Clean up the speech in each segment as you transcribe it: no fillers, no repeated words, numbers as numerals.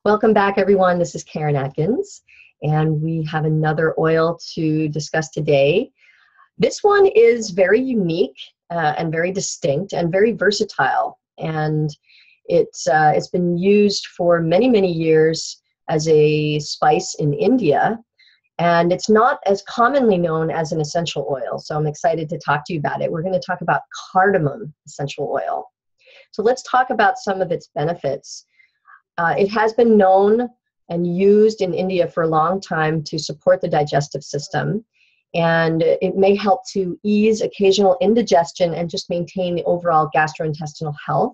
Welcome back, everyone. This is Karen Atkins, and we have another oil to discuss today. This one is very unique and very distinct and very versatile, and it's been used for many, many years as a spice in India, and it's not as commonly known as an essential oil, so I'm excited to talk to you about it. We're going to talk about cardamom essential oil. So let's talk about some of its benefits. It has been known and used in India for a long time to support the digestive system, and it may help to ease occasional indigestion and just maintain the overall gastrointestinal health.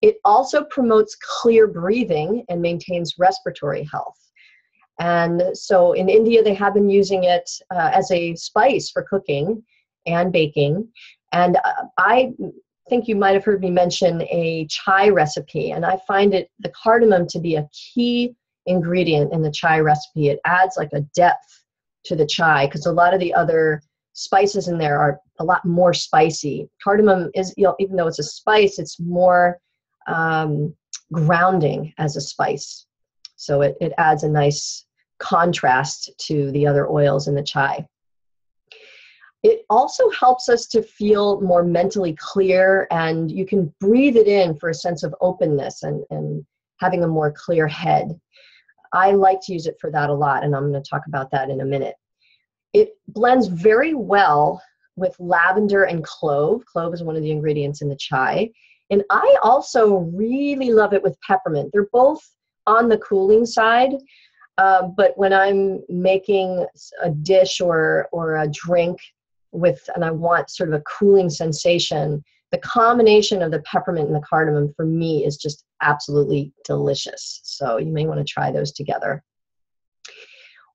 It also promotes clear breathing and maintains respiratory health. And so in India, they have been using it as a spice for cooking and baking. And I think you might have heard me mention a chai recipe, and I find the cardamom to be a key ingredient in the chai recipe. It adds like a depth to the chai because a lot of the other spices in there are a lot more spicy. Cardamom is, even though it's a spice, it's more grounding as a spice. So it adds a nice contrast to the other oils in the chai. It also helps us to feel more mentally clear, and you can breathe it in for a sense of openness and having a more clear head. I like to use it for that a lot, and I'm going to talk about that in a minute. It blends very well with lavender and clove. Clove is one of the ingredients in the chai. And I also really love it with peppermint. They're both on the cooling side, but when I'm making a dish or a drink, and I want sort of a cooling sensation, the combination of the peppermint and the cardamom for me is just absolutely delicious. So you may want to try those together.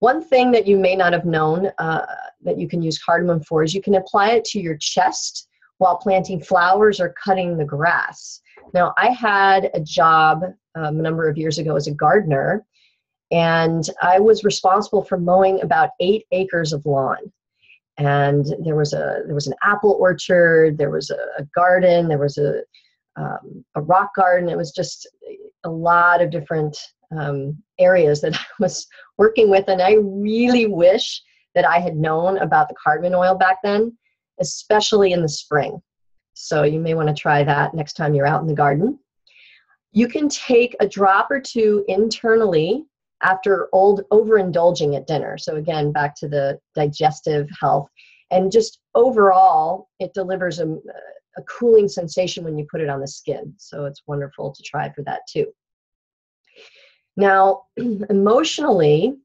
One thing that you may not have known that you can use cardamom for is you can apply it to your chest while planting flowers or cutting the grass. Now, I had a job a number of years ago as a gardener, and I was responsible for mowing about 8 acres of lawn. And there was an apple orchard, there was a garden, there was a rock garden. It was just a lot of different areas that I was working with, and I really wish that I had known about the cardamom oil back then, especially in the spring. So you may want to try that next time you're out in the garden. You can take a drop or two internally after overindulging at dinner. So again, back to the digestive health. And just overall, it delivers a cooling sensation when you put it on the skin. So it's wonderful to try for that too. Now, emotionally,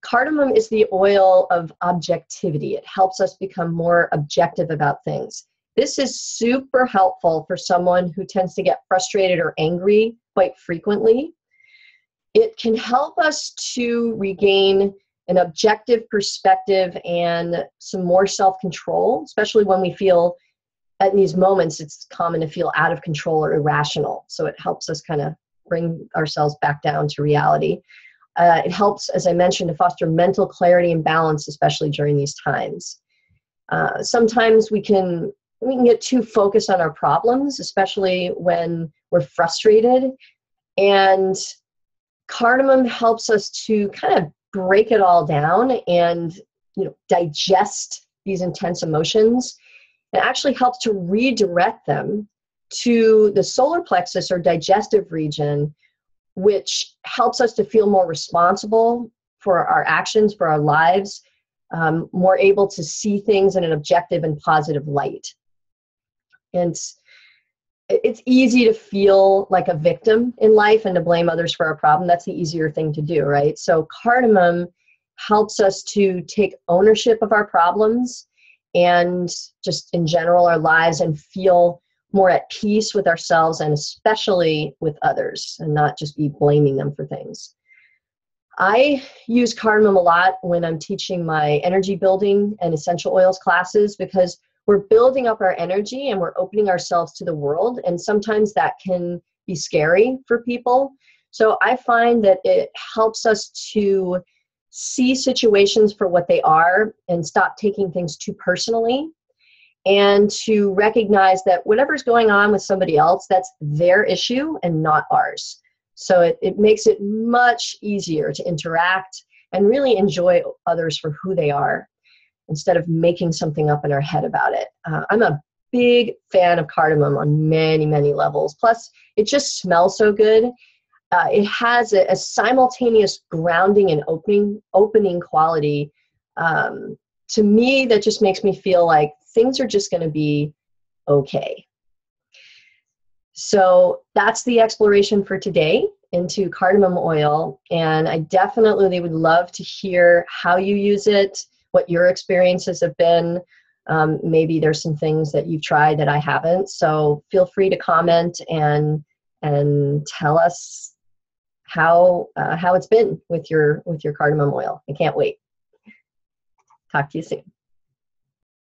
cardamom is the oil of objectivity. It helps us become more objective about things. This is super helpful for someone who tends to get frustrated or angry quite frequently. It can help us to regain an objective perspective and some more self-control, especially when we feel at these moments it's common to feel out of control or irrational. So it helps us kind of bring ourselves back down to reality. It helps, as I mentioned, to foster mental clarity and balance, especially during these times. Sometimes we can get too focused on our problems, especially when we're frustrated. And cardamom helps us to kind of break it all down and digest these intense emotions. It actually helps to redirect them to the solar plexus or digestive region, which helps us to feel more responsible for our actions, for our lives, more able to see things in an objective and positive light. And it's easy to feel like a victim in life and to blame others for our problem. That's the easier thing to do, right? So cardamom helps us to take ownership of our problems and just in general our lives, and feel more at peace with ourselves and especially with others, and not just be blaming them for things. I use cardamom a lot when I'm teaching my energy building and essential oils classes, because we're building up our energy and we're opening ourselves to the world. And sometimes that can be scary for people. So I find that it helps us to see situations for what they are and stop taking things too personally, and to recognize that whatever's going on with somebody else, that's their issue and not ours. So it makes it much easier to interact and really enjoy others for who they are instead of making something up in our head about it. I'm a big fan of cardamom on many, many levels. Plus, it just smells so good. It has a simultaneous grounding and opening quality. To me, that just makes me feel like things are just going to be okay. So that's the exploration for today into cardamom oil. And I definitely would love to hear how you use it, what your experiences have been. Maybe there's some things that you've tried that I haven't. So feel free to comment and tell us how it's been with your cardamom oil. I can't wait. Talk to you soon.